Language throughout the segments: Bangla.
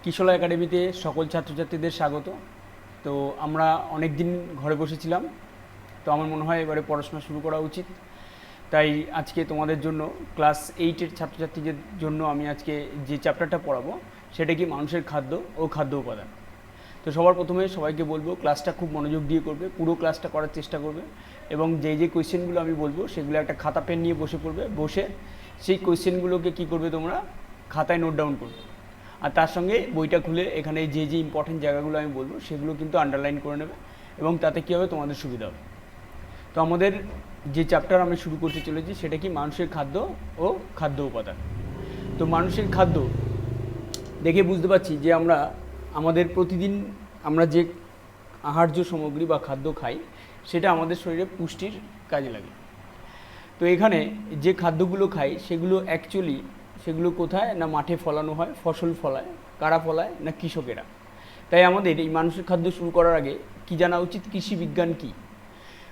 কিশোলা একাডেমিতে সকল ছাত্রছাত্রীদের স্বাগত। তো আমরা অনেক দিন ঘরে বসেছিলাম, তো আমার মনে হয় এবারে পড়াশোনা শুরু করা উচিত। তাই আজকে তোমাদের জন্য ক্লাস 8-এর ছাত্রছাত্রীদের জন্য আমি আজকে যে চ্যাপ্টারটা পড়াবো সেটা কি মানুষের খাদ্য ও খাদ্য উপাদান। তো সবার প্রথমে সবাইকে বলবো ক্লাসটা খুব মনোযোগ দিয়ে করবে, পুরো ক্লাসটা করার চেষ্টা করবে এবং যে কোয়েশ্চেনগুলো আমি বলবো সেগুলো একটা খাতা পেন নিয়ে বসে পড়বে, বসে সেই কোয়েশ্চেনগুলোকে কী করবে তোমরা খাতায় নোট ডাউন করবে। আর তার সঙ্গে বইটা খুলে এখানে যে ইম্পর্টেন্ট জায়গাগুলো আমি বলবো সেগুলো কিন্তু আন্ডারলাইন করে নেবে এবং তাতে কী হবে তোমাদের সুবিধা হবে। তো আমাদের যে চ্যাপ্টার আমি শুরু করতে চলেছি সেটা কি মানুষের খাদ্য ও খাদ্য উপাদান। তো মানুষের খাদ্য দেখে বুঝতে পারছি যে আমাদের প্রতিদিন আমরা যে আহার্য সামগ্রী বা খাদ্য খাই সেটা আমাদের শরীরে পুষ্টির কাজে লাগে। তো এখানে যে খাদ্যগুলো খাই সেগুলো অ্যাকচুয়ালি সেগুলো কোথায় না মাঠে ফলানো হয়, ফসল ফলায়। কারা ফলায় না কৃষকেরা। তাই আমাদের এই মানুষের খাদ্য শুরু করার আগে কি জানা উচিত, কৃষি বিজ্ঞান কী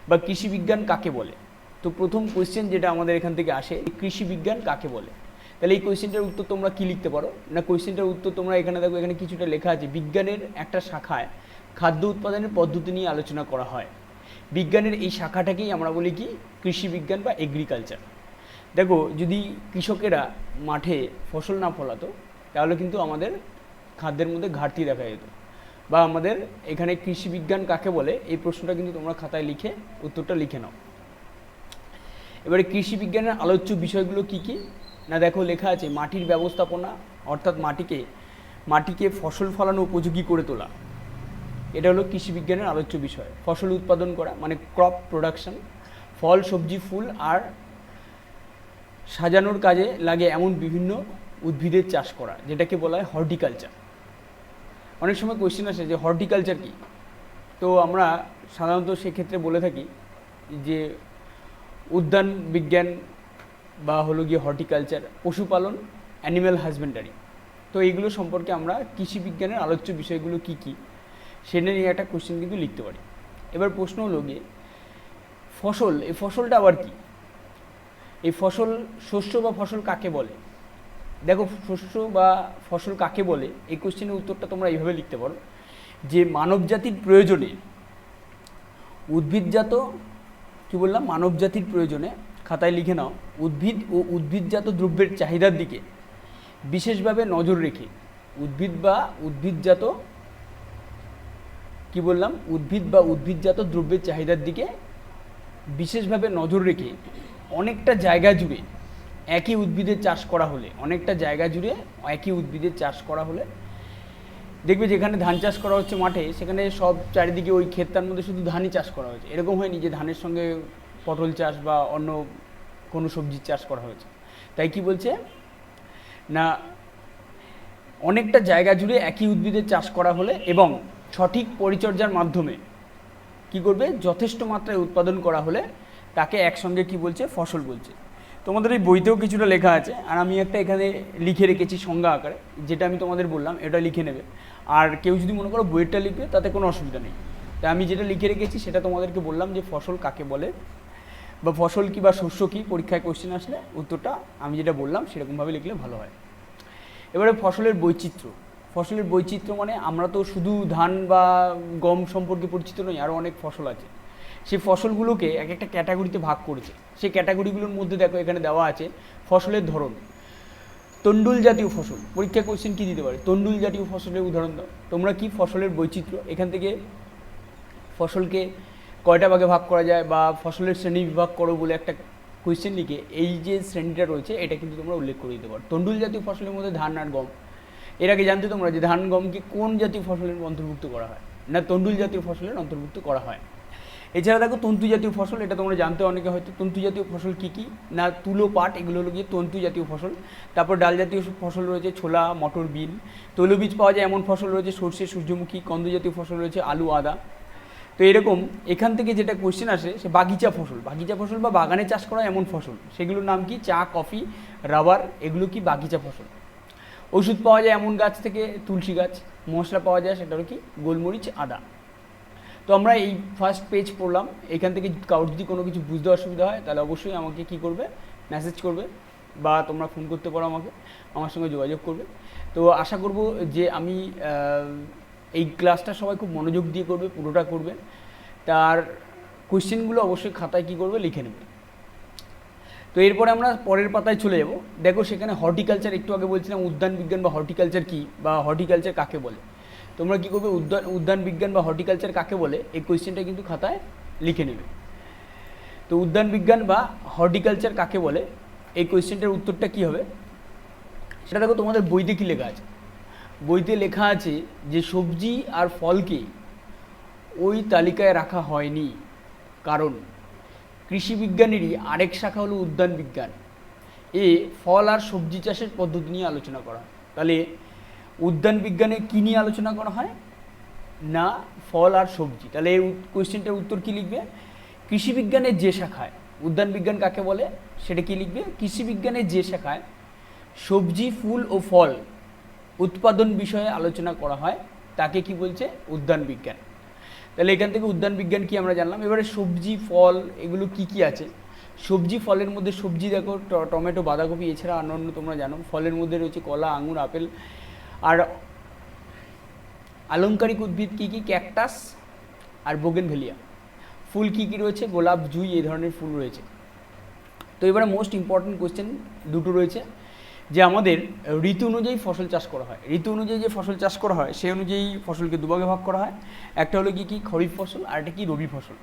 বা কৃষি বিজ্ঞান কাকে বলে। তো প্রথম কোয়েশ্চেন যেটা আমাদের এখান থেকে আসে, কৃষি বিজ্ঞান কাকে বলে। তাহলে এই কোয়েশ্চেনটার উত্তর তোমরা কী লিখতে পারো না, কোয়েশ্চেনটার উত্তর তোমরা এখানে দেখো, এখানে কিছুটা লেখা আছে বিজ্ঞানের একটা শাখায় খাদ্য উৎপাদনের পদ্ধতি নিয়ে আলোচনা করা হয়। বিজ্ঞানের এই শাখাটাকেই আমরা বলি কি কৃষি বিজ্ঞান বা এগ্রিকালচার। দেখো যদি কৃষকেরা মাঠে ফসল না ফলাতো তাহলে কিন্তু আমাদের খাদ্যের মধ্যে ঘাটতি দেখা যেত। বা আমাদের এখানে কৃষি বিজ্ঞান কাকে বলে এই প্রশ্নটা কিন্তু তোমরা খাতায় লিখে উত্তরটা লিখে নাও। এবারে কৃষি বিজ্ঞানের আলোচ্য বিষয়গুলো কি কি না দেখো লেখা আছে মাটির ব্যবস্থাপনা, অর্থাৎ মাটিকে ফসল ফলানো উপযোগী করে তোলা, এটা হলো কৃষি বিজ্ঞানের আলোচ্য বিষয়। ফসল উৎপাদন করা মানে ক্রপ প্রোডাকশন, ফল সবজি ফুল আর সাজানোর কাজে লাগে এমন বিভিন্ন উদ্ভিদের চাষ করা, যেটাকে বলা হয় হর্টিকালচার। অনেক সময় কোয়েশ্চেন আসে যে হর্টিকালচার কী। তো আমরা সাধারণত সেক্ষেত্রে বলে থাকি যে উদ্যান বিজ্ঞান বা হলো গিয়ে হর্টিকালচার, পশুপালন, অ্যানিম্যাল হাজবেন্ডারি। তো এইগুলো সম্পর্কে আমরা কৃষি বিজ্ঞানের আলোচ্য বিষয়গুলো কী কী সেটা নিয়ে একটা কোয়েশ্চেন কিন্তু লিখতে পারি। এবার প্রশ্ন হলো গিয়ে ফসল, এই ফসলটা আবার কি, এই ফসল শস্য বা ফসল কাকে বলে। দেখো শস্য বা ফসল কাকে বলে এই কোশ্চেনের উত্তরটা তোমরা এইভাবে লিখতে পারো যে মানবজাতির প্রয়োজনে উদ্ভিদজাত, কী বললাম, মানবজাতির প্রয়োজনে, খাতায় লিখে নাও, উদ্ভিদ ও উদ্ভিদজাত দ্রব্যের চাহিদার দিকে বিশেষভাবে নজর রেখে, উদ্ভিদ বা উদ্ভিদজাত, কী বললাম, উদ্ভিদ বা উদ্ভিদজাত দ্রব্যের চাহিদার দিকে বিশেষভাবে নজর রেখে অনেকটা জায়গা জুড়ে একই উদ্ভিদের চাষ করা হলে, অনেকটা জায়গা জুড়ে একই উদ্ভিদের চাষ করা হলে দেখবে যেখানে ধান চাষ করা হচ্ছে মাঠে, সেখানে সব চারিদিকে ওই ক্ষেতটার মধ্যে শুধু ধানই চাষ করা হয়েছে। এরকম হয়নি যে ধানের সঙ্গে পটল চাষ বা অন্য কোনো সবজির চাষ করা হয়েছে। তাই কি বলছে না অনেকটা জায়গা জুড়ে একই উদ্ভিদের চাষ করা হলে এবং সঠিক পরিচর্যার মাধ্যমে কি করবে, যথেষ্ট মাত্রায় উৎপাদন করা হলে তাকে একসঙ্গে কি বলছে, ফসল বলছে। তোমাদের এই বইতেও কিছুটা লেখা আছে আর আমি একটা এখানে লিখে রেখেছি সংজ্ঞা আকারে, যেটা আমি তোমাদের বললাম এটা লিখে নেবে। আর কেউ যদি মনে করো বইয়েরটা লিখবে তাতে কোনো অসুবিধা নেই। তাই আমি যেটা লিখে রেখেছি সেটা তোমাদেরকে বললাম যে ফসল কাকে বলে বা ফসল কী বা শস্য কী, পরীক্ষায় কোশ্চেন আসলে উত্তরটা আমি যেটা বললাম সেরকমভাবে লিখলে ভালো হয়। এবারে ফসলের বৈচিত্র্য। ফসলের বৈচিত্র্য মানে আমরা তো শুধু ধান বা গম সম্পর্কে পরিচিত নই, আরও অনেক ফসল আছে। সেই ফসলগুলোকে এক একটা ক্যাটাগরিতে ভাগ করেছে। সেই ক্যাটাগরিগুলোর মধ্যে দেখো এখানে দেওয়া আছে ফসলের ধরন। তন্ডুল জাতীয় ফসল, পরীক্ষা কোশ্চেন কী দিতে পারে, তন্ডুল জাতীয় ফসলের উদাহরণ দাও। তোমরা কি ফসলের বৈচিত্র্য, এখান থেকে ফসলকে কয়টা ভাগে ভাগ করা যায় বা ফসলের শ্রেণী বিভাগ করো বলে একটা কোয়েশ্চেন লিখে এই যে শ্রেণীটা রয়েছে এটা কিন্তু তোমরা উল্লেখ করে দিতে পারো। তন্ডুল জাতীয় ফসলের মধ্যে ধান আর গম। এর আগে জানতে তোমরা যে ধান গমকে কোন জাতীয় ফসলের অন্তর্ভুক্ত করা হয় না, তন্ডুল জাতীয় ফসলের অন্তর্ভুক্ত করা হয়। এছাড়া দেখো তন্তু জাতীয় ফসল, এটা তোমরা জানতে অনেকে হয়তো। তন্তু জাতীয় ফসল কী কী না, তুলো, পাট, এগুলো হলো গিয়ে তন্তু জাতীয় ফসল। তারপর ডাল জাতীয় ফসল রয়েছে ছোলা, মটর, বিন। তৈলবীজ পাওয়া যায় এমন ফসল রয়েছে সর্ষে, সূর্যমুখী। কন্দ জাতীয় ফসল রয়েছে আলু, আদা। তো এরকম এখান থেকে যেটা কোয়েশ্চেন আসে সে বাগিচা ফসল, বাগিচা ফসল বা বাগানে চাষ করা এমন ফসল, সেগুলোর নাম কি, চা, কফি, রাবার, এগুলো কি বাগিচা ফসল। ওষুধ পাওয়া যায় এমন গাছ থেকে তুলসী গাছ। মশলা পাওয়া যায় সেটা হলো কি গোলমরিচ, আদা। তো আমরা এই ফার্স্ট পেজ পড়লাম। এখান থেকে কারোর যদি কোনো কিছু বুঝতে অসুবিধা হয় তাহলে অবশ্যই আমাকে কি করবে, মেসেজ করবে। বা তোমরা ফোন করতে পারো আমাকে, আমার সঙ্গে যোগাযোগ করবে। তো আশা করব যে আমি এই ক্লাসটা সবাই খুব মনোযোগ দিয়ে করবে, পুরোটা করবে। তার কোয়েশ্চেনগুলো অবশ্যই খাতায় কী করবে, লিখে নেবে। তো এরপরে আমরা পরের পাতায় চলে যাব। দেখো সেখানে হর্টিকালচার, একটু আগে বলছিলাম উদ্যান বিজ্ঞান বা হর্টিকালচার কী, বা হর্টিকালচার কাকে বলে। তোমরা কী করবে, উদ্যান বিজ্ঞান বা হর্টিকালচার কাকে বলে এই কোয়েশ্চেনটা কিন্তু খাতায় লিখে নেবে। তো উদ্যান বিজ্ঞান বা হর্টিকালচার কাকে বলে এই কোয়েশ্চেনটার উত্তরটা কী হবে সেটা দেখো তোমাদের বইতে কী লেখা আছে। বইতে লেখা আছে যে সবজি আর ফলকে ওই তালিকায় রাখা হয়নি, কারণ কৃষি বিজ্ঞানেরই আরেক শাখা হলো উদ্যান বিজ্ঞান, এ ফল আর সবজি চাষের পদ্ধতি নিয়ে আলোচনা করা হয়। তাহলে উদ্যান বিজ্ঞানে কী নিয়ে আলোচনা করা হয় না, ফল আর সবজি। তাহলে এই কোয়েশ্চেনটার উত্তর কী লিখবে, কৃষি বিজ্ঞানের যে শাখায়, উদ্যান বিজ্ঞান কাকে বলে সেটা কী লিখবে, কৃষি বিজ্ঞানের যে শাখায় সবজি, ফুল ও ফল উৎপাদন বিষয়ে আলোচনা করা হয় তাকে কি বলছে, উদ্যান বিজ্ঞান। তাহলে এখান থেকে উদ্যান বিজ্ঞান কি আমরা জানলাম। এবারে সবজি, ফল এগুলো কি কি আছে। সবজি, ফলের মধ্যে সবজি দেখো টমেটো, বাঁধাকপি, এছাড়া অন্যান্য তোমরা জানো। ফলের মধ্যে রয়েছে কলা, আঙুর, আপেল। আর আলংকারিক উদ্ভিদ কী কী, ক্যাকটাস আর বোগেনভেলিয়া। ফুল কী কী রয়েছে, গোলাপ, জুঁই, এই ধরনের ফুল রয়েছে। তো এবারে মোস্ট ইম্পর্টেন্ট কোয়েশ্চেন দুটো রয়েছে, যে আমাদের ঋতু অনুযায়ী ফসল চাষ করা হয়। ঋতু অনুযায়ী যে ফসল চাষ করা হয় সেই অনুযায়ী ফসলকে দুভাগে ভাগ করা হয়। একটা হলো কি খরিফ ফসল, আর একটা কি রবি ফসল।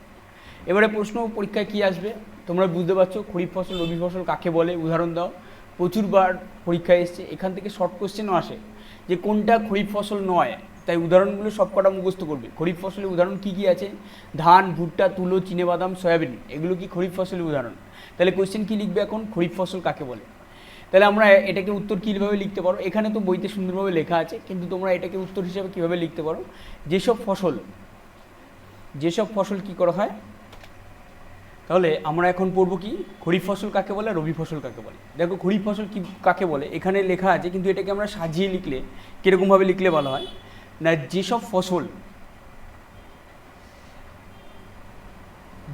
এবারে প্রশ্ন পরীক্ষায় কি আসবে তোমরা বুঝতে পারছো, খরিফ ফসল, রবি ফসল কাকে বলে উদাহরণ দাও। প্রচুরবার পরীক্ষায় এসছে। এখান থেকে শর্ট কোয়েশ্চেনও আসে যে কোনটা খরিফ ফসল নয়, তাই উদাহরণগুলো সব কটা মুখস্থ করবে। খরিফ ফসলের উদাহরণ কী কী আছে, ধান, ভুট্টা, তুলো, চিনেবাদাম, সয়াবিন, এগুলো কি খরিফ ফসলের উদাহরণ। তাহলে কোয়েশ্চেন কী লিখবে এখন, খরিফ ফসল কাকে বলে। তাহলে আমরা এটাকে উত্তর কীভাবে লিখতে পারো, এখানে তো বইতে সুন্দরভাবে লেখা আছে, কিন্তু তোমরা এটাকে উত্তর হিসাবে কীভাবে লিখতে পারো, যেসব ফসল কী করা হয়। তাহলে আমরা এখন পড়বো কি, খরিফ ফসল কাকে বলে, রবি ফসল কাকে বলে। দেখো খরিফ ফসল কি কাকে বলে এখানে লেখা আছে, কিন্তু এটাকে আমরা সাজিয়ে লিখলে কীরকমভাবে লিখলে ভালো হয় না,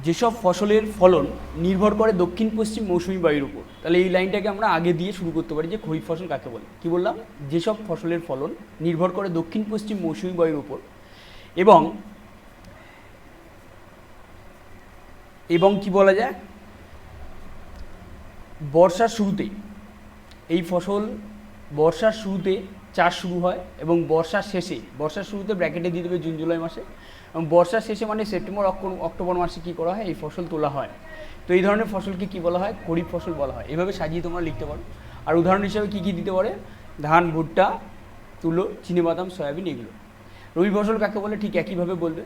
যেসব ফসলের ফলন নির্ভর করে দক্ষিণ পশ্চিম মৌসুমী বায়ুর উপর। তাহলে এই লাইনটাকে আমরা আগে দিয়ে শুরু করতে পারি যে খরিফ ফসল কাকে বলে। কি বললাম, যেসব ফসলের ফলন নির্ভর করে দক্ষিণ পশ্চিম মৌসুমী বায়ুর উপর এবং কি বলা যায়, বর্ষার শুরুতে এই ফসল বর্ষার শুরুতে চাষ শুরু হয় এবং বর্ষার শুরুতে ব্র্যাকেটে দিয়ে দেবে জুন জুলাই মাসে, এবং বর্ষার শেষে মানে সেপ্টেম্বর অক্টোবর মাসে কী করা হয়, এই ফসল তোলা হয়। তো এই ধরনের ফসলকে কী বলা হয়, খরিফ ফসল বলা হয়। এভাবে সাজিয়ে তোমরা লিখতে পারো। আর উদাহরণ হিসাবে কী কী দিতে পারে, ধান, ভুট্টা, তুলো, চিনেবাদাম, সয়াবিন, এগুলো। রবি ফসল কাকে বলে ঠিক একইভাবে বলবে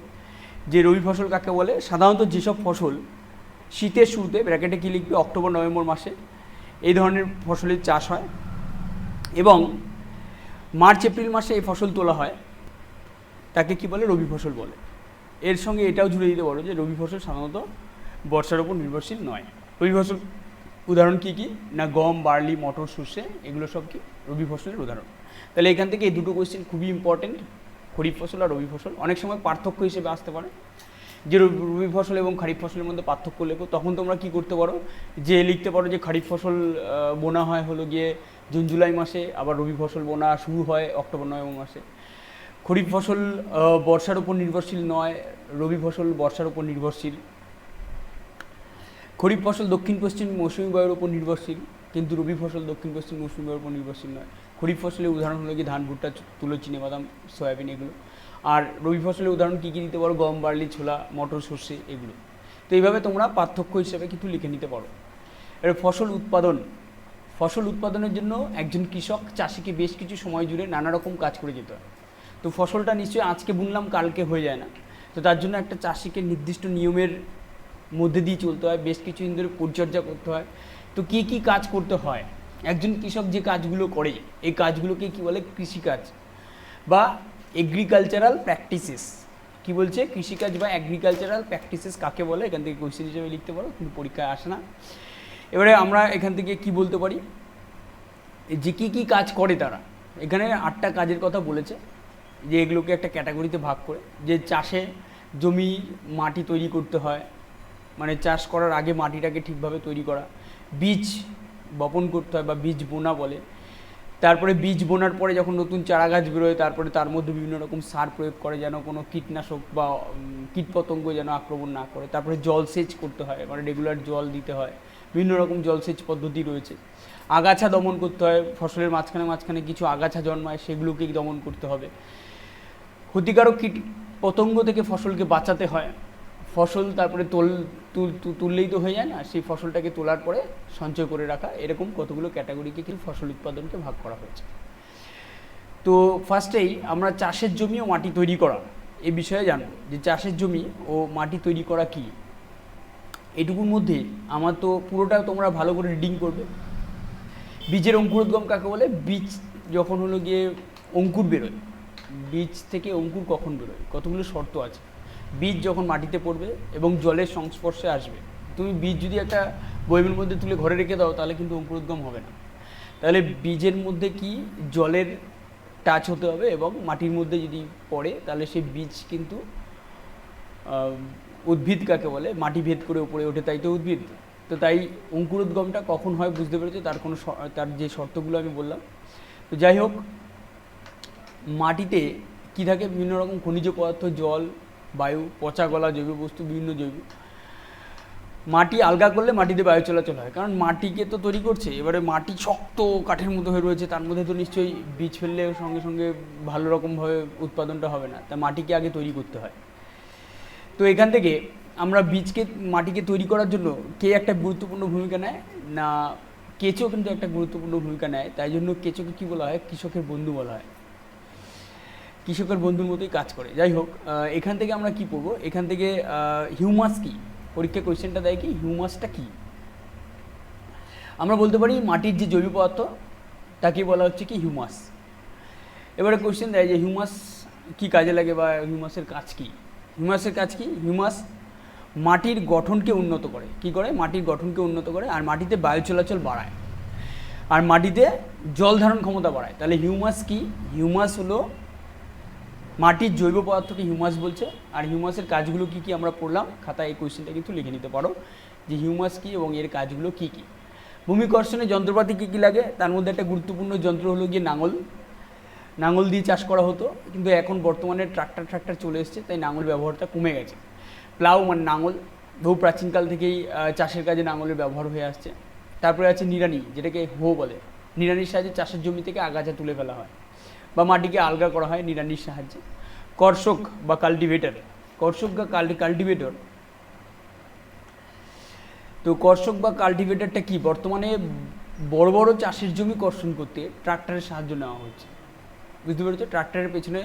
যে রবি ফসল কাকে বলে, সাধারণত যেসব ফসল শীতের শুরুতে ব্র্যাকেটে কী লিখবে, অক্টোবর নভেম্বর মাসে এই ধরনের ফসলের চাষ হয় এবং মার্চ এপ্রিল মাসে এই ফসল তোলা হয়, তাকে কি বলে, রবি ফসল বলে। এর সঙ্গে এটাও জুড়ে দিতে পারো যে রবি ফসল সাধারণত বর্ষার উপর নির্ভরশীল নয়। রবি ফসল উদাহরণ কী কী না, গম, বার্লি, মটর, সর্ষে, এগুলো সব কি রবি ফসলের উদাহরণ। তাহলে এখান থেকে এই দুটো কোয়েশ্চেন খুবই ইম্পর্টেন্ট, খরিফ ফসল আর রবি ফসল। অনেক সময় পার্থক্য হিসেবে আসতে পারে যে রবি ফসল এবং খারিফ ফসলের মধ্যে পার্থক্য লেখো, তখন তোমরা কি করতে পারো যে লিখতে পারো যে খারিফ ফসল বোনা হয় হলো গিয়ে জুন জুলাই মাসে, আবার রবি ফসল বোনা শুরু হয় অক্টোবর নভেম্বর মাসে। খরিফ ফসল বর্ষার উপর নির্ভরশীল নয়, রবি ফসল বর্ষার উপর নির্ভরশীল। খরিফ ফসল দক্ষিণ পশ্চিম মৌসুমী বায়ুর উপর নির্ভরশীল, কিন্তু রবি ফসল দক্ষিণ পশ্চিম মৌসুমী বায়ুর উপর নির্ভরশীল নয়। খরিফ ফসলের উদাহরণ হলো কি ধান, ভুট্টা, তুলো, চিনেবাদাম, সয়াবিন, এগুলো। আর রবি ফসলের উদাহরণ কী কী দিতে পারো, গম, বার্লি, ছোলা, মটর, সর্ষে, এগুলো। তো এইভাবে তোমরা পার্থক্য হিসেবে কিন্তু লিখে নিতে পারো। এবার ফসল উৎপাদনের জন্য একজন কৃষক চাষিকে বেশ কিছু সময় জুড়ে নানা রকম কাজ করে যেতে হয়। তো ফসলটা নিশ্চয়ই আজকে বুনলাম কালকে হয়ে যায় না, তো তার জন্য একটা চাষিকে নির্দিষ্ট নিয়মের মধ্যে দিয়ে চলতে হয়, বেশ কিছু দিন ধরে পরিচর্যা করতে হয়। তো কী কী কাজ করতে হয়, একজন কৃষক যে কাজগুলো করে এই কাজগুলোকে কী বলে, কৃষিকাজ বা এগ্রিকালচারাল প্র্যাকটিসেস। কি বলছে, কৃষিকাজ বা এগ্রিকালচারাল প্র্যাকটিসেস কাকে বলে, এখান থেকে কোয়েশ্চেন হিসেবে লিখতে পারো, কিন্তু পরীক্ষায় আসে না। এবারে আমরা এখান থেকে কি বলতে পারি যে কী কী কাজ করে তারা। এখানে 8টা কাজের কথা বলেছে, যে এগুলোকে একটা ক্যাটাগরিতে ভাগ করে, যে চাষে জমি মাটি তৈরি করতে হয়, মানে চাষ করার আগে মাটিটাকে ঠিকভাবে তৈরি করা, বপন করতে হয় বা বীজ বোনা বলে। তারপরে বীজ বোনার পরে যখন নতুন চারা গাছ বেরোয় তারপরে তার মধ্যে বিভিন্ন রকম সার প্রয়োগ করে যেন কোনো কীটনাশক বা কীটপতঙ্গ যেন আক্রমণ না করে। তারপরে জলসেচ করতে হয়, মানে রেগুলার জল দিতে হয়, বিভিন্ন রকম জলসেচ পদ্ধতি রয়েছে। আগাছা দমন করতে হয়, ফসলের মাঝখানে মাঝখানে কিছু আগাছা জন্মায় সেগুলোকে দমন করতে হবে। ক্ষতিকারক কীট পতঙ্গ থেকে ফসলকে বাঁচাতে হয়। ফসল তারপরে তুললেই তো হয়ে যায় না, সেই ফসলটাকে তোলার পরে সঞ্চয় করে রাখা, এরকম কতগুলো ক্যাটাগরিকে কিন্তু ফসল উৎপাদনকে ভাগ করা হয়েছে। তো ফার্স্টেই আমরা চাষের জমি ও মাটি তৈরি করা এই বিষয়ে জানব, যে চাষের জমি ও মাটি তৈরি করা কি। এটুকুর মধ্যে আমার তো পুরোটা তোমরা ভালো করে রিডিং করবে। বীজের অঙ্কুরোদ্গম কাকে বলে? বীজ যখন হলো গিয়ে অঙ্কুর বেরোয়, বীজ থেকে অঙ্কুর কখন বেরোয়, কতগুলো শর্ত আছে। বীজ যখন মাটিতে পড়বে এবং জলের সংস্পর্শে আসবে। তুমি বীজ যদি একটা বয়মের মধ্যে তুলে ঘরে রেখে দাও তাহলে কিন্তু অঙ্কুরোদ্গম হবে না। তাহলে বীজের মধ্যে কি জলের টাচ হতে হবে এবং মাটির মধ্যে যদি পড়ে তাহলে সেই বীজ কিন্তু উদ্ভিদ কাকে বলে, মাটি ভেদ করে উপরে ওঠে, তাই তো উদ্ভিদ। তো তাই অঙ্কুরোদ্গমটা কখন হয় বুঝতে পেরেছো, তার যে শর্তগুলো আমি বললাম। তো যাই হোক, মাটিতে কী থাকে? বিভিন্ন রকম খনিজ পদার্থ, জল, বায়ু, পচা গলা জৈব বস্তু, বিভিন্ন জৈব। মাটি আলগা করলে মাটিতে বায়ু চলাচল হয়, কারণ মাটিকে তো তৈরি করছে। এবারে মাটি শক্ত কাঠের মতো হয়ে রয়েছে, তার মধ্যে তো নিশ্চয়ই বীজ ফেললে সঙ্গে সঙ্গে ভালো রকমভাবে উৎপাদনটা হবে না, তা মাটিকে আগে তৈরি করতে হয়। তো এখান থেকে আমরা মাটিকে তৈরি করার জন্য কে একটা গুরুত্বপূর্ণ ভূমিকা নেয় না, কেঁচো কিন্তু একটা গুরুত্বপূর্ণ ভূমিকা নেয়। তাই জন্য কেঁচোকে কী বলা হয়? কৃষকের বন্ধু বলা হয়, কৃষকের বন্ধুর মতোই কাজ করে। যাই হোক, এখান থেকে আমরা কি পড়বো? এখান থেকে হিউমাস কি, পরীক্ষা কোয়েশ্চেনটা দেয় কি হিউমাসটা কি। আমরা বলতে পারি মাটির যে জৈব পদার্থ তাকে বলা হচ্ছে কি হিউমাস। এবারে কোয়েশ্চেন দেয় যে হিউমাস কি কাজে লাগে বা হিউমাসের কাজ কি। হিউমাসের কাজ কি? হিউমাস মাটির গঠনকে উন্নত করে। কি করে? মাটির গঠনকে উন্নত করে, আর মাটিতে বায়ু চলাচল বাড়ায়, আর মাটিতে জল ধারণ ক্ষমতা বাড়ায়। তাহলে হিউমাস কি? হিউমাস হলো মাটির জৈব পদার্থকে হিউমাস বলছে। আর হিউমাসের কাজগুলো কি কি আমরা পড়লাম, খাতায় এই কোয়েশ্চেনটা কিন্তু লিখে নিতে পারো যে হিউমাস কি এবং এর কাজগুলো কি কি। ভূমিকর্ষণের যন্ত্রপাতি কী কী লাগে, তার মধ্যে একটা গুরুত্বপূর্ণ যন্ত্র হলো গিয়ে নাঙল। নাঙল দিয়ে চাষ করা হতো, কিন্তু এখন বর্তমানে ট্রাক্টর চলে এসছে, তাই নাঙল ব্যবহারটা কমে গেছে। প্লাউ মানে নাঙল, বহু প্রাচীনকাল থেকেই চাষের কাজে নাঙলের ব্যবহার হয়ে আসছে। তারপরে আছে নিড়ানি, যেটাকে হো বলে। নিড়ানির সাহায্যে চাষের জমি থেকে আগাছা তুলে ফেলা হয় বা মাটিকে আলগা করা হয় নিড়ানির সাহায্যে। কর্ষক বা কাল্টিভেটর, কর্ষক বা কাল্টিভেটর। তো কর্ষক বা কাল্টিভেটরটা কি? বর্তমানে বড় বড় চাষের জমি কর্ষণ করতে ট্রাক্টরের সাহায্য নেওয়া হচ্ছে। বুঝতে পেরেছো? ট্রাক্টরের পেছনে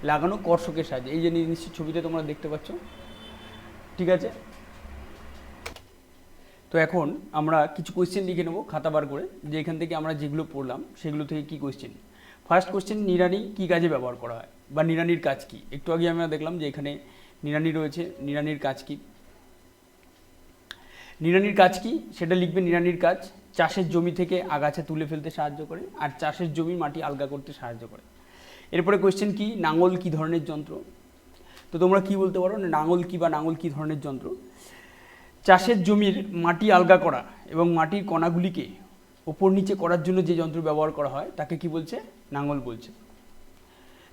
লাগানো কর্ষকের সাহায্যে, এই যে নিশ্চিত ছবিতে তোমরা দেখতে পাচ্ছ। ঠিক আছে, তো এখন আমরা কিছু কোয়েশ্চেন লিখে নেবো খাতা বার করে, যে এখান থেকে আমরা যেগুলো পড়লাম সেগুলো থেকে কি কোয়েশ্চেন। ফার্স্ট কোয়েশ্চেন, নিড়ানি কী কাজে ব্যবহার করা হয় বা নিড়ানির কাজ কী। একটু আগে আমরা দেখলাম যে এখানে নিড়ানি রয়েছে, নিড়ানির কাজ কী। নিড়ানির কাজ কী সেটা লিখবে। নিড়ানির কাজ চাষের জমি থেকে আগাছা তুলে ফেলতে সাহায্য করে, আর চাষের জমি মাটি আলগা করতে সাহায্য করে। এরপরে কোয়েশ্চেন কি, নাঙল কী ধরনের যন্ত্র। তো তোমরা কি বলতে পারো, নাঙল কী বা নাঙল কী ধরনের যন্ত্র। চাষের জমির মাটি আলগা করা এবং মাটির কণাগুলিকে ওপর নিচে করার জন্য যে যন্ত্র ব্যবহার করা হয় তাকে কি বলছে? নাঙল বলছে।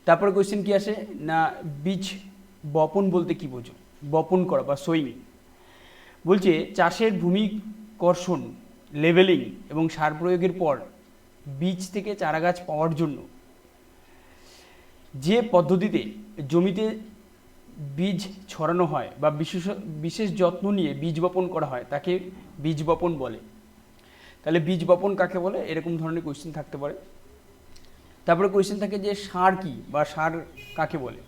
তারপরে কোয়েশ্চেন কি আসে না, বীজ বপন বলতে কি বোঝো? বপন করা বা সোয়িং। বলছে চাষের ভূমি কর্ষণ, লেভেলিং এবং সার প্রয়োগের পর বীজ থেকে চারাগাছ পাওয়ার জন্য যে পদ্ধতিতে জমিতে বীজ ছড়ানো হয় বা বিশেষ যত্ন নিয়ে বীজ বপন করা হয় তাকে বীজ বপন বলে। তাহলে বীজ বপন কাকে বলে, এরকম ধরনের কোয়েশ্চেন থাকতে পারে। তারপরে কোয়েশ্চেন থাকে যে সার কি বা সার কাকে বলে।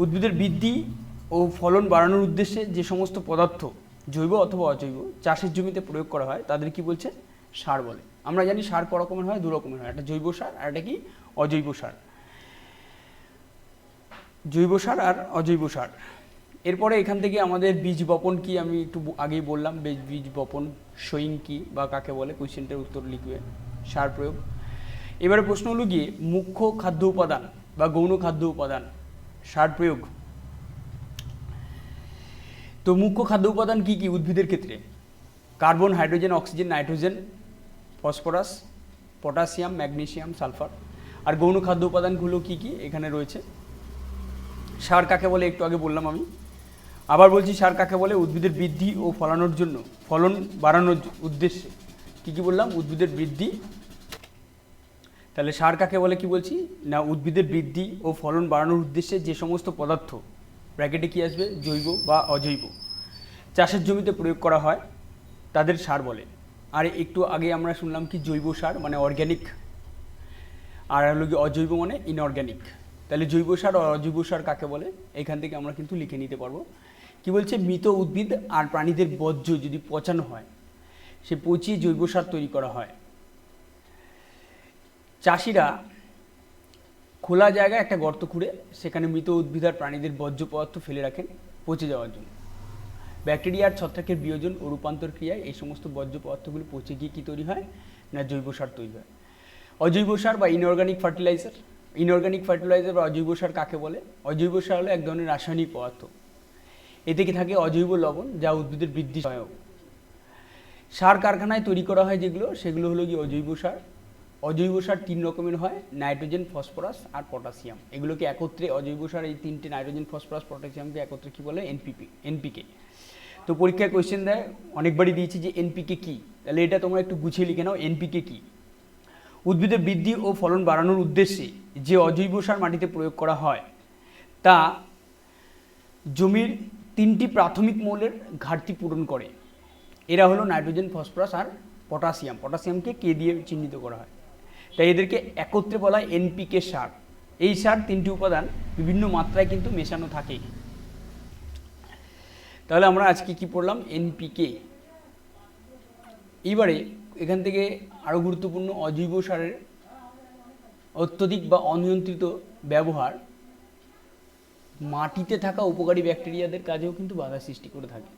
উদ্ভিদের বৃদ্ধি ও ফলন বাড়ানোর উদ্দেশ্যে যে সমস্ত পদার্থ জৈব অথবা অজৈব চাষের জমিতে প্রয়োগ করা হয় তাদের কি বলছে? সার বলে। আমরা জানি সার ক রকমের হয়, দু রকমের হয়, একটা জৈব সার আর একটা কি অজৈব সার। জৈব সার আর অজৈব সার। এরপরে এখান থেকে আমাদের বীজ বপন কি আমি একটু আগেই বললাম, বীজ বপন সোয়িং কি বা কাকে বলে, কোয়েশ্চেনটার উত্তর লিখবে। সার প্রয়োগ। এবারে প্রশ্ন হলো গিয়ে মুখ্য খাদ্য উপাদান বা গৌণ খাদ্য উপাদান, সার প্রয়োগ। তো মুখ্য খাদ্য উপাদান কি কি উদ্ভিদের ক্ষেত্রে? Carbon, hydrogen, oxygen, nitrogen, phosphorus, potassium, magnesium, sulphur. আর গৌণ খাদ্য উপাদানগুলো কী কী এখানে রয়েছে। সার কাকে বলে একটু আগে বললাম আমি, আবার বলছি সার কাকে বলে, উদ্ভিদের বৃদ্ধি ও ফলানোর জন্য, ফলন বাড়ানোর উদ্দেশ্যে। কী কী বললাম, উদ্ভিদের বৃদ্ধি। তাহলে সার কাকে বলে কি বলছি না, উদ্ভিদের বৃদ্ধি ও ফলন বাড়ানোর উদ্দেশ্যে যে সমস্ত পদার্থ, ব্র্যাকেটে কি আসবে, জৈব বা অজৈব, চাষের জমিতে প্রয়োগ করা হয় তাদের সার বলে। আর একটু আগে আমরা শুনলাম কি জৈব সার মানে অর্গ্যানিক, আর হলো কি অজৈব মানে ইনঅর্গ্যানিক। তাহলে জৈব সার আর অজৈব সার কাকে বলে এখান থেকে আমরা কিন্তু লিখে নিতে পারবো। কি বলছে, মৃত উদ্ভিদ আর প্রাণীদের বর্জ্য যদি পচানো হয়, সে পচিয়ে জৈব সার তৈরি করা হয়। চাষিরা খোলা জায়গায় একটা গর্ত খুঁড়ে সেখানে মৃত উদ্ভিদ আর প্রাণীদের বর্জ্য পদার্থ ফেলে রাখেন পচে যাওয়ার জন্য। ব্যাকটেরিয়া আর ছত্রাকের বিয়োজন ও রূপান্তর ক্রিয়ায় এই সমস্ত বর্জ্য পদার্থগুলো পচে গিয়ে কী তৈরি হয় না, জৈব সার তৈরি হয়। অজৈব সার বা ইনঅর্গানিক ফার্টিলাইজার, ইনঅর্গানিক ফার্টিলাইজার বা অজৈব সার কাকে বলে, অজৈব সার হলো এক ধরনের রাসায়নিক পদার্থ, এতে কি থাকে অজৈব লবণ যা উদ্ভিদের বৃদ্ধি সহায়ক। সার কারখানায় তৈরি করা হয় যেগুলো, সেগুলো হলো কি অজৈব সার। অজৈব সার 3 রকমের হয়, নাইট্রোজেন, ফসফরাস আর পটাশিয়াম। এগুলোকে একত্রে অজৈব সার, এই 3টে নাইট্রোজেন, ফসফরাস, পটাশিয়ামকে একত্রে কী বলে, এনপিকে। তো পরীক্ষায় কোয়েশ্চেন দেয়, অনেকবারই দিয়েছি যে এনপিকে কী, তাহলে এটা তোমরা একটু গুছিয়ে লিখে নাও। এনপিকে কী, উদ্ভিদের বৃদ্ধি ও ফলন বাড়ানোর উদ্দেশ্যে যে অজৈব সার মাটিতে প্রয়োগ করা হয় তা জমির 3টি প্রাথমিক মৌলের ঘাটতি পূরণ করে। এরা হলো নাইট্রোজেন, ফসফরাস আর পটাশিয়াম। পটাশিয়ামকে কে দিয়ে চিহ্নিত করা হয়, তাই এদেরকে একত্রে বলা হয় এনপিকে সার। এই সার 3টি উপাদান বিভিন্ন মাত্রায় কিন্তু মেশানো থাকে। তাহলে আমরা আজকে কি পড়লাম, এনপিকে। এইবারে এখান থেকে আরও গুরুত্বপূর্ণ, অজৈব সারের অত্যধিক বা অনিয়ন্ত্রিত ব্যবহার মাটিতে থাকা উপকারী ব্যাকটেরিয়াদের কাজেও কিন্তু বাধা সৃষ্টি করে থাকে।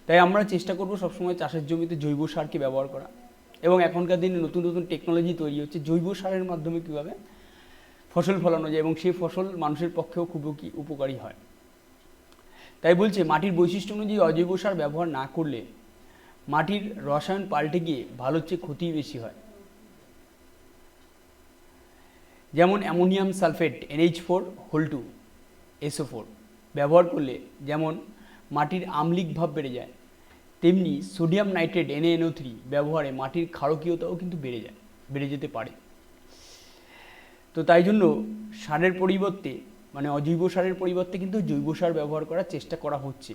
তাই আমরা চেষ্টা করব সবসময় চাষের জমিতে জৈব সারকে ব্যবহার করা, এবং এখনকার দিনে নতুন নতুন টেকনোলজি তৈরি হচ্ছে জৈব সারের মাধ্যমে কীভাবে ফসল ফলানো যায় এবং সেই ফসল মানুষের পক্ষেও খুব উপকারী হয়। তাই বলছে মাটির বৈশিষ্ট্য অনুযায়ী অজৈব সার ব্যবহার না করলে মাটির রসায়ন পাল্টে গিয়ে ভালোর চেয়ে ক্ষতিই বেশি হয়। যেমন অ্যামোনিয়াম সালফেট NH4 SO4 ব্যবহার করলে যেমন মাটির আম্লিক ভাব বেড়ে যায়, তেমনি সোডিয়াম নাইট্রেট NaNO3 ব্যবহারে মাটির ক্ষারকীয়তাও কিন্তু বেড়ে যেতে পারে। তো তাই জন্য সারের পরিবর্তে মানে অজৈব সারের পরিবর্তে কিন্তু জৈব সার ব্যবহার করার চেষ্টা করা হচ্ছে।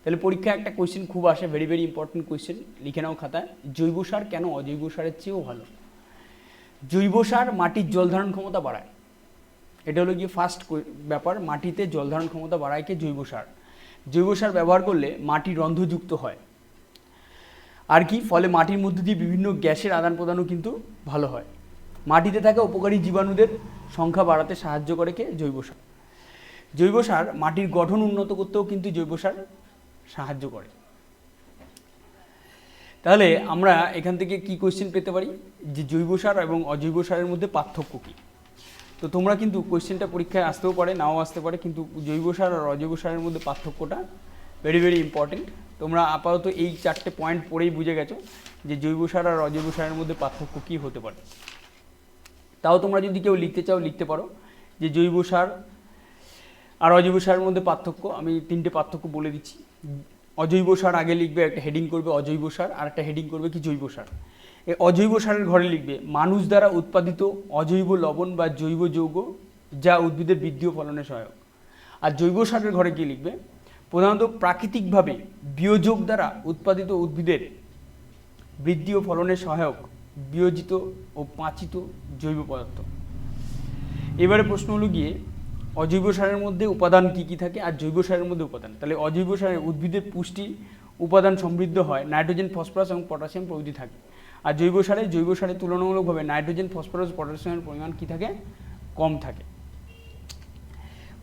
তাহলে পরীক্ষায় একটা কোয়েশ্চেন খুব আসে, ভেরি ভেরি ইম্পর্টেন্ট কোয়েশ্চেন, লিখে নাও খাতায়, জৈব সার কেন অজৈব সারের চেয়েও ভালো। জৈব সার মাটির জল ধারণ ক্ষমতা বাড়ায়, এটা হলো গিয়ে ফার্স্ট ব্যাপার। মাটিতে জল ধারণ ক্ষমতা বাড়ায় কে, জৈব সার। জৈব সার ব্যবহার করলে মাটি রন্ধ্রযুক্ত হয়, আর কি ফলে মাটির মধ্যে দিয়ে বিভিন্ন গ্যাসের আদান প্রদানও কিন্তু ভালো হয়। মাটিতে থাকা উপকারী জীবাণুদের সংখ্যা বাড়াতে সাহায্য করে কে, জৈব সার। জৈব সার মাটির গঠন উন্নত করতেও কিন্তু জৈব সার সাহায্য করে। তাহলে আমরা এখান থেকে কি কোয়েশ্চেন পেতে পারি যে জৈব সার এবং অজৈব সারের মধ্যে পার্থক্য কী। তো তোমরা কিন্তু কোয়েশ্চেনটা পরীক্ষায় আসতেও পারে, নাও আসতে পারে, কিন্তু জৈব সার আর অজৈব সারের মধ্যে পার্থক্যটা ভেরি ভেরি ইম্পর্টেন্ট। তোমরা আপাতত এই 4টে পয়েন্ট পড়েই বুঝে গেছো যে জৈব সার আর অজৈব সারের মধ্যে পার্থক্য কী হতে পারে। তাও তোমরা যদি কেউ লিখতে চাও লিখতে পারো যে জৈব সার আর অজৈব সারের মধ্যে পার্থক্য। আমি 3টে পার্থক্য বলে দিচ্ছি। অজৈব সার আগে লিখবে, একটা হেডিং করবে অজৈব সার, আর একটা হেডিং করবে কি জৈব সার। এই অজৈব সারের ঘরে লিখবে মানুষ দ্বারা উৎপাদিত অজৈব লবণ বা জৈব যৌগ যা উদ্ভিদের বৃদ্ধি ও ফলনে সহায়ক। আর জৈব সারের ঘরে কি লিখবে, প্রধানত প্রাকৃতিকভাবে বিয়োজক দ্বারা উৎপাদিত উদ্ভিদের বৃদ্ধি ও ফলনে সহায়ক বিয়োজিত ও পাচিত জৈব পদার্থ। এবারে প্রশ্ন হলো গিয়ে অজৈব সারের মধ্যে উপাদান কী কী থাকে আর জৈব সারের মধ্যে উপাদান। তাহলে অজৈব সারে উদ্ভিদের পুষ্টি উপাদান সমৃদ্ধ হয়, নাইট্রোজেন, ফসফরাস এবং পটাশিয়াম প্রভৃতি থাকে। আর জৈব সারে তুলনামূলকভাবে নাইট্রোজেন, ফসফরাস, পটাশিয়ামের পরিমাণ কী থাকে, কম থাকে।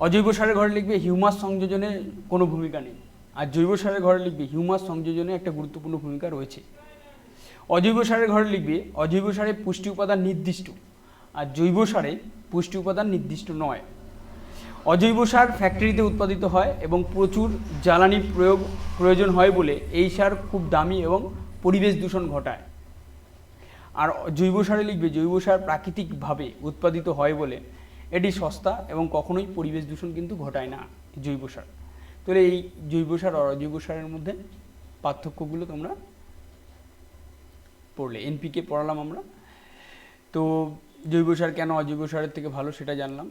অজৈব সারের ঘরে লিখবে হিউমাস সংযোজনে কোনো ভূমিকা নেই, আর জৈব সারের ঘরে লিখবে হিউমাস সংযোজনে একটা গুরুত্বপূর্ণ ভূমিকা রয়েছে। অজৈব সারের ঘরে লিখবে অজৈব সারে পুষ্টি উপাদান নির্দিষ্ট, আর জৈব সারে পুষ্টি উপাদান নির্দিষ্ট নয়। অজৈব সার ফ্যাক্টরিতে উৎপাদিত হয় এবং প্রচুর জ্বালানি প্রয়োজন হয় বলে এই সার খুব দামি এবং পরিবেশ দূষণ ঘটায়। আর জৈব সারে লিখবে জৈব সার প্রাকৃতিকভাবে উৎপাদিত হয় বলে এটি সস্তা এবং কখনোই পরিবেশ দূষণ কিন্তু ঘটায় না জৈব সার। তাহলে এই জৈব সার আর অজৈব সারের মধ্যে পার্থক্যগুলো তোমরা পড়লে। এনপিকে পড়ালাম আমরা, তো জৈব সার কেন অজৈব সারের থেকে ভালো সেটা জানলাম।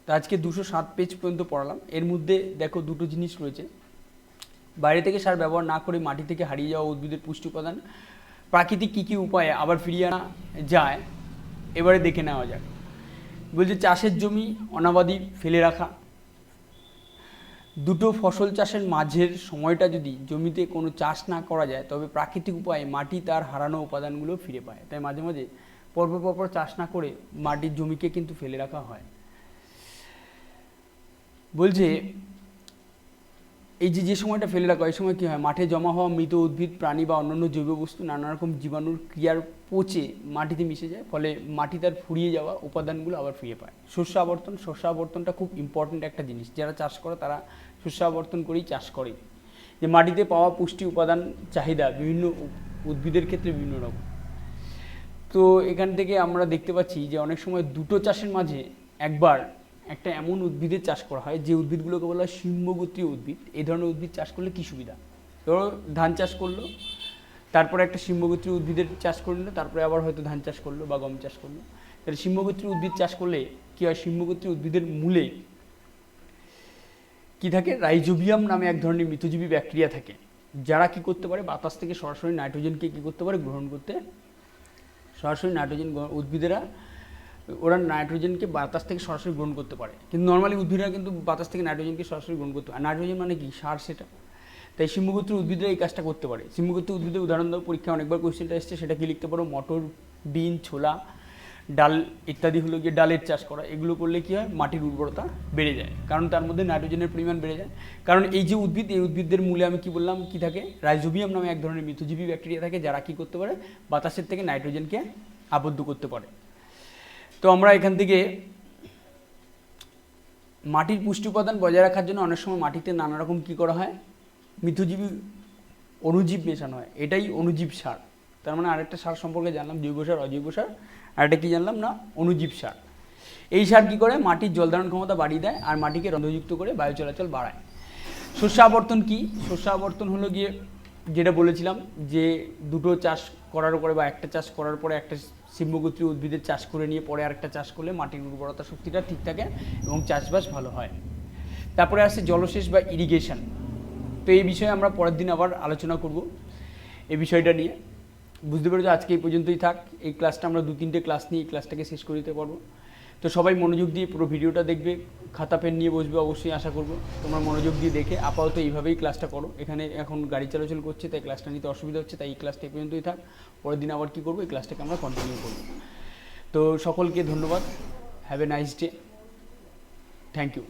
তো আজকে 207 পেজ পর্যন্ত পড়ালাম। এর মধ্যে দেখো দুটো জিনিস রয়েছে, বাইরে থেকে সার ব্যবহার না করে মাটি থেকে হারিয়ে যাওয়া উদ্ভিদের পুষ্টি উপাদান প্রাকৃতিক কী কী উপায়ে আবার ফিরিয়ে আনা যায় এবারে দেখে নেওয়া যাক। বলছে চাষের জমি অনাবাদি ফেলে রাখা, দুটো ফসল চাষের মাঝের সময়টা যদি জমিতে কোনো চাষ না করা যায় তবে প্রাকৃতিক উপায়ে মাটি তার হারানো উপাদানগুলো ফিরে পায়। তাই মাঝে মাঝে পরপর চাষ না করে মাটির জমিকে কিন্তু ফেলে রাখা হয়। বলছে এই যে সময়টা ফেলে রাখা এই সময় কী হয়, মাঠে জমা হওয়া মৃত উদ্ভিদ প্রাণী বা অন্যান্য জৈব বস্তু নানা রকম জীবাণুর ক্রিয়ার পচে মাটিতে মিশে যায়, ফলে মাটি তার ফুরিয়ে যাওয়া উপাদানগুলো আবার ফিরে পায়। শস্য আবর্তনটা খুব ইম্পর্ট্যান্ট একটা জিনিস, যারা চাষ করে তারা শস্য আবর্তন করেই চাষ করে। যে মাটিতে পাওয়া পুষ্টি উপাদান চাহিদা বিভিন্ন উদ্ভিদের ক্ষেত্রে বিভিন্ন রকম। তো এখান থেকে আমরা দেখতে পাচ্ছি যে অনেক সময় দুটো চাষের মাঝে একবার একটা এমন উদ্ভিদের চাষ করা হয় যে উদ্ভিদগুলোকে বলা হয় শিম্বগোত্রীয় উদ্ভিদ। এই ধরনের উদ্ভিদ চাষ করলে কী সুবিধা, ধরো ধান চাষ করলো, তারপরে একটা শিম্বগোত্রীয় উদ্ভিদের চাষ করে নিল, তারপরে আবার হয়তো ধান চাষ করলো বা গম চাষ করলো। তাহলে শিম্বগোত্রীয় উদ্ভিদ চাষ করলে কী হয়, শিম্বগোত্রীয় উদ্ভিদের মূলে কী থাকে, রাইজোবিয়াম নামে এক ধরনের মিথজীবী ব্যাকটেরিয়া থাকে, যারা কি করতে পারে বাতাস থেকে সরাসরি নাইট্রোজেনকে কী করতে পারে, গ্রহণ করতে, সরাসরি নাইট্রোজেন উদ্ভিদেরা ওরা নাইট্রোজেনকে বাতাস থেকে সরাসরি গ্রহণ করতে পারে। কিন্তু নর্মালি উদ্ভিদরা কিন্তু বাতাস থেকে নাইট্রোজেনকে সরাসরি গ্রহণ করতে পারে। নাইট্রোজেন মানে কি, সার সেটা। তাই শিম্বগোত্রীয় উদ্ভিদরা এই কাজটা করতে পারে। শিম্বগোত্রীয় উদ্ভিদের উদাহরণ দাও, পরীক্ষা অনেকবার কোয়েশ্চেনটা এসছে, সেটা কি লিখতে পারো, মটর, বিন, ছোলা, ডাল ইত্যাদি হলো গিয়ে ডালের চাষ করা। এগুলো করলে কী হয়, মাটির উর্বরতা বেড়ে যায়, কারণ তার মধ্যে নাইট্রোজেনের পরিমাণ বেড়ে যায়। কারণ এই যে উদ্ভিদ, এই উদ্ভিদদের মূলে আমি কি বললাম, কি থাকে, রাইজোবিয়াম নামে এক ধরনের মিথজীবী ব্যাকটেরিয়া থাকে, যারা কি করতে পারে, বাতাসের থেকে নাইট্রোজেনকে আবদ্ধ করতে পারে। তো আমরা এখান থেকে মাটির পুষ্টি উপাদান বজায় রাখার জন্য অনেক সময় মাটিতে নানা রকম কী করা হয়, মিথজীবী অণুজীব মেশানো হয়, এটাই অণুজীব সার। তার মানে আরেকটা সার সম্পর্কে জানলাম, জৈব সার, অজৈব সার। আরেকটা কী জানলাম না, অণুজীব সার। এই সার কী করে, মাটির জল ধারণ ক্ষমতা বাড়িয়ে দেয় আর মাটিকে রন্ধ্রযুক্ত করে বায়ু চলাচল বাড়ায়। শস্য আবর্তন কি, শস্য আবর্তন হলো গিয়ে যেটা বলেছিলাম যে দুটো চাষ করার পরে বা একটা চাষ করার পরে একটা শিম্বগোত্রীয় উদ্ভিদের চাষ করে নিয়ে পরে আরেকটা চাষ করলে মাটির উর্বরতা শক্তিটা ঠিক থাকে এবং চাষবাস ভালো হয়। তারপরে আসছে জলসেচ বা ইরিগেশন। তো এই বিষয়ে আমরা পরের দিন আবার আলোচনা করব এই বিষয়টা নিয়ে। বুঝতে পেরেছো, আজকে এই পর্যন্তই থাক। এই ক্লাসটা আমরা 2-3টে ক্লাস নিয়ে এই ক্লাসটাকে শেষ করে দিতে পারবো। তো সবাই মনোযোগ দিয়ে পুরো ভিডিওটা দেখবে, খাতা পেন নিয়ে বসবে, অবশ্যই আশা করব তোমরা মনোযোগ দিয়ে দেখে আপাতত এইভাবেই ক্লাসটা করো। এখানে এখন গাড়ি চলাচল করছে তাই ক্লাসটা নিতে অসুবিধা হচ্ছে, তাই এই ক্লাসটা এই পর্যন্তই থাক। পরের দিন আবার কী করবো, এই ক্লাসটাকে আমরা কন্টিনিউ করব। তো সকলকে ধন্যবাদ, have a nice day, thank you.